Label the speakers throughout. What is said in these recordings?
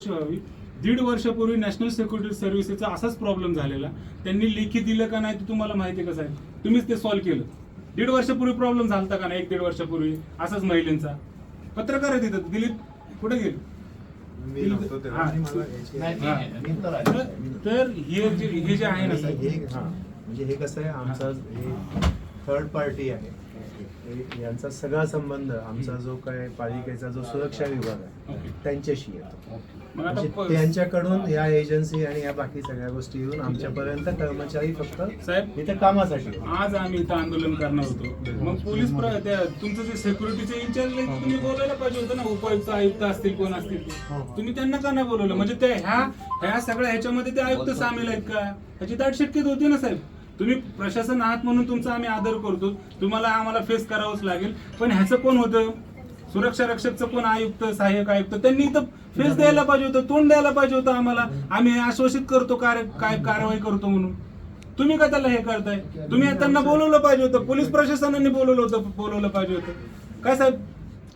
Speaker 1: 1.5 वर्षापूर्वी national security सर्व्हिसेसचा असाच problem झालेला. त्यांनी लेखी दिलं का नाही ते तुम्हाला माहिती आहे का साहेब? तुम्हीच ते सॉल्व्ह केलं. 1.5 वर्षापूर्वी प्रॉब्लेम झालता का नाही? 1-1.5 वर्षापूर्वी असाच महिलांचा पत्रकार आहे तिथं. दिलीप कुठे गेले? तर हे जे आहे ना साहेब,
Speaker 2: म्हणजे हे कसं आहे, आमचा थर्ड पार्टी आहे, यांचा सगळा संबंध आमचा जो काय पालिकेचा जो सुरक्षा विभाग आहे त्यांच्याशी येतो. म्हणजे त्यांच्याकडून या एजन्सी आणि या बाकी सगळ्या गोष्टी येऊन आमच्यापर्यंत कर्मचारी फक्त
Speaker 1: साहेब
Speaker 2: इथे कामासाठी.
Speaker 1: आज आम्ही इथं आंदोलन करणार होतो. मग पोलीस तुमचं जे सिक्युरिटीचे इंचार्ज तुम्ही बोलायला पाहिजे होतं ना. उपायुक्त आयुक्त असतील कोण असतील तुम्ही त्यांना का नाही बोलवलं? म्हणजे ते ह्या सगळ्या ह्याच्यामध्ये ते आयुक्त सामील आहेत का? ह्याची दाट शक्यता होती ना साहेब. तुम्ही प्रशासन आहात म्हणून तुमचा आम्ही आदर करतो. तुम्हाला आम्हाला फेस करावंच लागेल. पण ह्याचं कोण होतं? सुरक्षा रक्षकचं कोण? आयुक्त सहाय्यक आयुक्त. त्यांनी इथं फेस द्यायला पाहिजे होतं, तोंड द्यायला पाहिजे होतं आम्हाला. आम्ही हे आश्वासित करतो काय कारवाई करतो म्हणून. तुम्ही का त्याला हे करताय? तुम्ही त्यांना बोलवलं पाहिजे होतं. पोलीस प्रशासनाने बोलवलं पाहिजे होतं. काय साहेब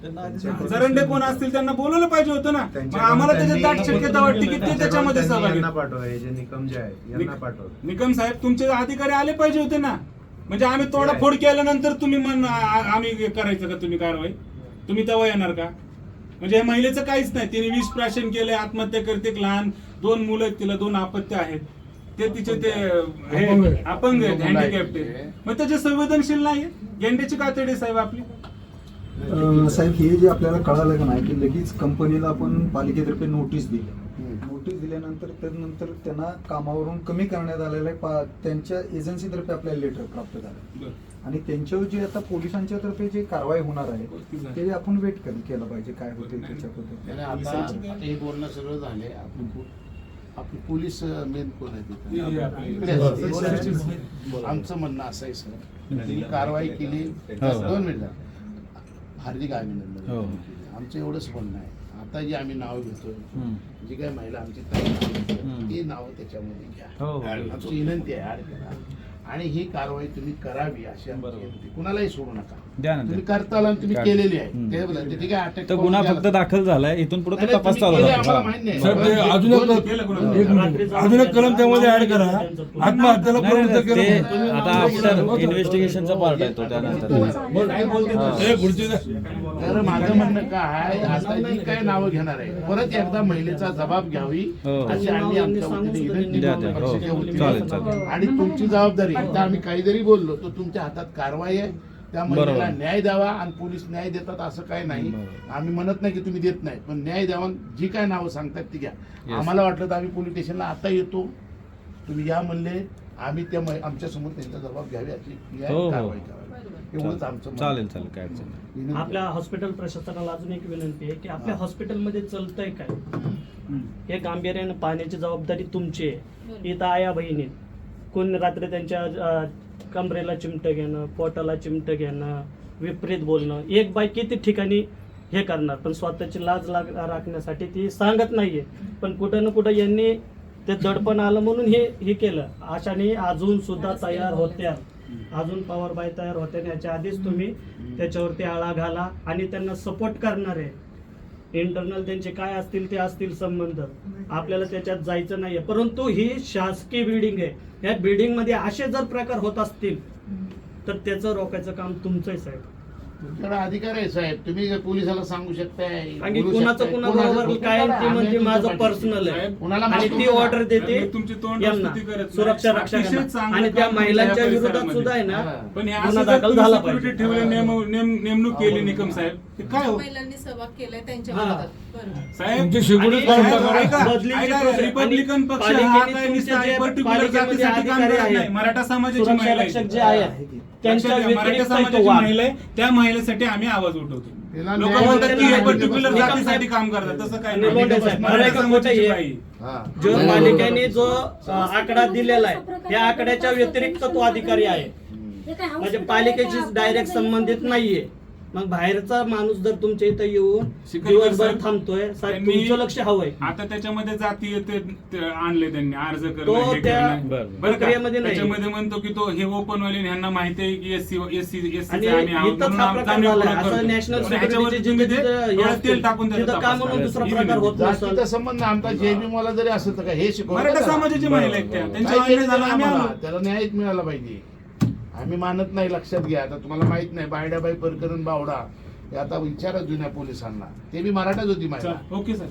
Speaker 1: जरंडे कोण असतील त्यांना बोलवलं पाहिजे होतं ना. आम्हाला त्याच्यात दाट शक्यता वाटते की ते त्याच्यामध्ये सहभागी. निकम साहेब तुमचे अधिकारी आले पाहिजे होते ना. म्हणजे आम्ही तोडाफोड केल्यानंतर तुम्ही आम्ही करायचं का तुम्ही कारवाई? तुम्ही तेव्हा येणार का? म्हणजे या महिलेचं काहीच नाही. तिने विष प्राशन केलंय, आत्महत्या करते. लहान 2 मुलं आहेत तिला, 2 अपत्य आहेत. ते तिचे ते अपंग आहेत, हँडिकॅप्ट आहेत. मग त्याचे संवेदनशील नाही. गेंड्याची कातडी साहेब आपली.
Speaker 3: साहेब हे जे आपल्याला कळालं का नाही की लगेच कंपनीला आपण पालिकेतर्फे नोटीस दिली. नोटीस दिल्यानंतर त्यानंतर त्यांना कामावरून कमी करण्यात आलेलं आहे. त्यांच्या एजन्सीतर्फे आपल्याला लेटर प्राप्त झालं आणि त्यांच्यावर जे आता पोलिसांच्या तर्फे जे कारवाई होणार आहे ते आपण वेट केलं पाहिजे काय होते त्याच्याबद्दल.
Speaker 4: आता हे बोलणं सगळं झालंय. आपली पोलीस मेन कोण आहे आमचं म्हणणं असं आहे सर, ही कारवाई केली 2 मिनिटं. हार्दिक अभिनंदन. आमचं एवढंच म्हणणं आहे. आता जी आम्ही नाव घेतोय, जी काही महिला आमची ती नाव त्याच्यामध्ये घ्या. आमची विनंती आहे ऍड करा आणि ही कारवाई तुम्ही करावी अशी आमची. कुणालाही सोडू नका. तुम्ही करताल आणि तुम्ही केलेली आहे ते ठीक आहे. अटक
Speaker 5: तर गुन्हा फक्त दाखल झालाय, इथून पुढे तपास चालू आहे.
Speaker 6: अजून एक कलम त्यामध्ये ऍड करा. आत्महत्याला प्रवृत्त केलं.
Speaker 5: आता आफ्टर इन्व्हेस्टिगेशनचा पार्ट आहे तो. त्यानंतर
Speaker 4: तर माझं म्हणणं काय, आता जी काय नावं घेणार आहे परत एकदा महिलेचा जबाब घ्यावी अशी आम्ही आमच्या वतीने. आणि तुमची जबाबदारी, आता आम्ही काही जरी बोललो तर तुमच्या हातात कारवाई आहे. त्या महिलेला न्याय द्यावा. आणि पोलीस न्याय देतात असं काय नाही. आम्ही म्हणत नाही की तुम्ही देत नाही, पण न्याय द्यावा. जी काय नावं सांगतात ती घ्या. आम्हाला वाटलं तर आम्ही पोलीस स्टेशनला आता येतो, तुम्ही या म्हणले, आम्ही त्या आमच्या समोर त्यांचा जबाब घ्यावी अशी कारवाई करावी. एवढंच आमचं.
Speaker 5: चालेल काय अडचण नाही.
Speaker 7: आपल्या हॉस्पिटल प्रशासनाला अजून एक विनंती आहे की आपल्या हॉस्पिटलमध्ये चालतंय काय हे गांभीर्याने पाहण्याची जबाबदारी तुमची आहे. इथं आया बहिणी कोण रात्री त्यांच्या कमरेला चिमटं घेणं, पोटाला चिमटं घेणं, विपरीत बोलणं. एक बाई किती ठिकाणी हे करणार, पण स्वतःची लाज राखण्यासाठी ती सांगत नाहीये. पण कुठं ना कुठं यांनी ते दडपण आलं म्हणून हे केलं. अशाने अजून सुद्धा तयार होत्या, अजून पवारबाई तयार होत्या. याच्या आधीच तुम्ही त्याच्यावरती आळा घाला आणि त्यांना सपोर्ट करणार आहे. इंटरनल त्यांचे काय असतील ते असतील संबंध, आपल्याला त्याच्यात जायचं नाहीये. परंतु ही शासकीय बिल्डिंग आहे. या बिल्डिंग मध्ये असे जर प्रकार होत असतील तर त्याचं रोखायचं काम तुमचंच साहेब.
Speaker 4: तुमच्याकडे अधिकार आहे साहेब. तुम्ही पोलिसाला सांगू शकताय.
Speaker 7: कुणाचं कुणाबरोबर काय ती म्हणजे माझं पर्सनल आहे आणि ती ऑर्डर देते सुरक्षा रक्षक आणि त्या महिलांच्या विरोधात सुद्धा आहे ना.
Speaker 1: पण
Speaker 7: गुन्हा दाखल झाला पाहिजे.
Speaker 1: नेमणूक केली निकम साहेब, ते काय हो
Speaker 8: महिलांनी सहभाग केलाय त्यांच्या विरोधात.
Speaker 1: साहेब रिपब्लिकन पक्ष हा काय नुसता पर्टिक्युलर जातीसाठी काम करत नाही. मराठा समाजाची महिला
Speaker 7: जे आहे त्यांच्या
Speaker 1: मराठा समाजाची महिला आहे, त्या महिलेसाठी आम्ही आवाज उठवतो. लोक म्हणतात की हे पर्टिक्युलर जातीसाठी काम करतात, तसं काय नाही.
Speaker 7: जो पालिकेने जो आकडा दिलेला आहे त्या आकड्याच्या व्यतिरिक्त तो अधिकारी आहे. म्हणजे पालिकेशी डायरेक्ट संबंधित नाहीये. मग बाहेरचा माणूस जर तुमच्या इथं येऊन
Speaker 1: शिकवलं
Speaker 7: दिवसभर
Speaker 1: साहेब,
Speaker 7: थांबतोय साहेब
Speaker 1: त्यांनी-
Speaker 7: तुमचं लक्ष हवंय
Speaker 1: आता त्याच्यामध्ये जातीय ते आणले त्यांनी अर्ज
Speaker 7: तो
Speaker 1: करणं हे
Speaker 7: त्या
Speaker 1: करणं.
Speaker 5: बरं.
Speaker 1: बरं का?
Speaker 7: प्रक्रियेमध्ये नाही.
Speaker 1: त्याच्यामध्ये म्हणतो की तो हे ओपन वाले ह्यांना माहिती आहे की एससी
Speaker 7: आणि
Speaker 1: आम्ही आहोत
Speaker 7: इथंच
Speaker 1: म्हणून
Speaker 7: हा
Speaker 1: आमचा
Speaker 7: प्रकार
Speaker 1: आम्ही
Speaker 7: झालाय.
Speaker 1: पुढं
Speaker 7: असं
Speaker 1: करतो.
Speaker 7: नॅशनल
Speaker 1: पण ह्याच्यावर
Speaker 7: सिक्युरिटीचे
Speaker 1: तुम्ही ते
Speaker 7: जिथं हे
Speaker 1: थोडं
Speaker 7: असतील,
Speaker 1: तेल टाकून त्याचा
Speaker 7: तिथं का
Speaker 1: तपास
Speaker 7: म्हणून
Speaker 1: करा.
Speaker 7: दुसरा
Speaker 1: Easy
Speaker 7: प्रकार
Speaker 1: नाही.
Speaker 7: होत नसेल?
Speaker 4: जातीचा संबंध आमचा जेबी मला जरी असं तर काय हे शिकवलं
Speaker 1: मराठा
Speaker 4: का?
Speaker 1: समाजाची महिला आहेत त्या त्यांच्या
Speaker 4: काही
Speaker 1: अन्याय झाला आम्ही
Speaker 4: आम्हाला
Speaker 1: आलो.
Speaker 4: त्याला न्यायच मिळाला पाहिजे. आम्ही मानत नाही, लक्षात घ्या. आता तुम्हाला माहित नाही बायडाबाई प्रकरण बावडा हे आता विचारा जुन्या पोलिसांना, ते बी मराठाच होती महिला.
Speaker 1: चला, ओके सर.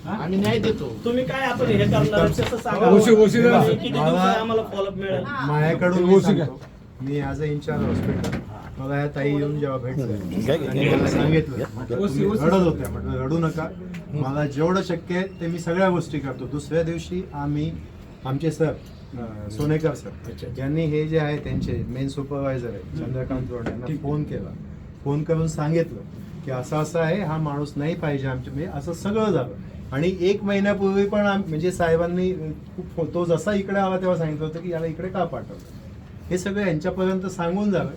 Speaker 1: हा?
Speaker 4: आम्ही न्याय देतो.
Speaker 7: तुम्ही काय आपण हे करणार तसं सांगा.
Speaker 6: वशिला-
Speaker 7: आणि किती दिवसात आम्हाला फॉलोअप मिळेल?
Speaker 2: माझ्याकडून मी
Speaker 6: ओळखी का?
Speaker 2: सांगतो, मी ॲज अ इंचार्ज हॉस्पिटल मला ह्या ताई येऊन जेव्हा भेटलं आणि मला सांगितलं म्हटलं, तुम्ही रडत होत्या, म्हटलं रडू नका, मला जेवढं शक्य आहे ते मी सगळ्या गोष्टी करतो. दुसऱ्या दिवशी आम्ही आमचे सर सोनेकर सर यांनी हे जे आहे त्यांचे मेन सुपरवायझर आहे चंद्रकांत रोड यांना फोन केला, फोन करून सांगितलं की असं असं आहे, हा माणूस नाही पाहिजे आमच्या, म्हणजे असं सगळं झालं. आणि 1 महिन्यापूर्वी पण म्हणजे साहेबांनी खूप तो जसा इकडे आला तेव्हा सांगितलं होतं की याला इकडे का पाठवलं. हे सगळं यांच्यापर्यंत सांगून जावं.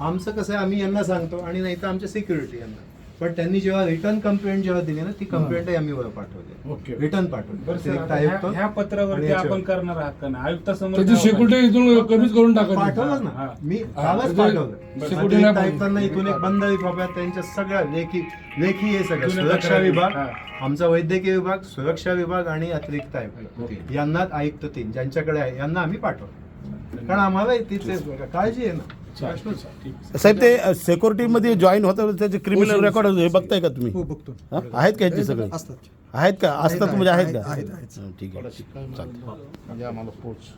Speaker 2: आमचं कसं आहे, आम्ही यांना सांगतो आणि नाही तर आमच्या सिक्युरिटी यांना. पण त्यांनी जेव्हा रिटर्न कंप्लेंट जेव्हा दिली ना, ती कंप्लेंटही आम्ही वर पाठवली, रिटर्न पाठवली.
Speaker 1: बरं सर,
Speaker 2: अतिरिक्त
Speaker 1: आता
Speaker 2: आयुक्त
Speaker 1: ह्या पत्रावरती
Speaker 2: आणि
Speaker 1: आपण करणार आहात का नाही? आयुक्तासमोर
Speaker 6: त्याची
Speaker 1: द्यावं
Speaker 6: सिक्युरिटी इथून कमीच करून टाकायची.
Speaker 2: पाठवलं ना,
Speaker 1: हा.
Speaker 2: मी
Speaker 6: हा,
Speaker 2: कालच
Speaker 6: ते
Speaker 2: पाठवलं.
Speaker 6: security
Speaker 2: अतिरिक्त
Speaker 6: नाही
Speaker 2: आयुक्तांना इथून एक बंद विभाग त्यांच्या सगळ्या लेखी हे सगळं
Speaker 1: जुन्या
Speaker 2: सुरक्षा
Speaker 1: तक्रारी.
Speaker 2: विभाग,
Speaker 1: हा.
Speaker 2: आमचा वैद्यकीय विभाग, सुरक्षा विभाग आणि अतिरिक्त आयुक्त यांना आयुक्त 3 ज्यांच्याकडे आहे यांना आम्ही पाठवलं. कारण आम्हाला तिथे काळजी आहे ना. प्रश्नच आहे.
Speaker 9: साहेब ते सिक्युरिटीमध्ये जॉईन होतं त्याचे क्रिमिनल रेकॉर्ड हे बघताय का तुम्ही?
Speaker 3: हो बघतो.
Speaker 9: हा? आहेत का याचे सगळे?
Speaker 3: असतात
Speaker 9: आहेत का? असतात म्हणजे आहेत का?
Speaker 3: आहेत.
Speaker 9: ठीक आहे.
Speaker 4: म्हणजे आम्हाला पोच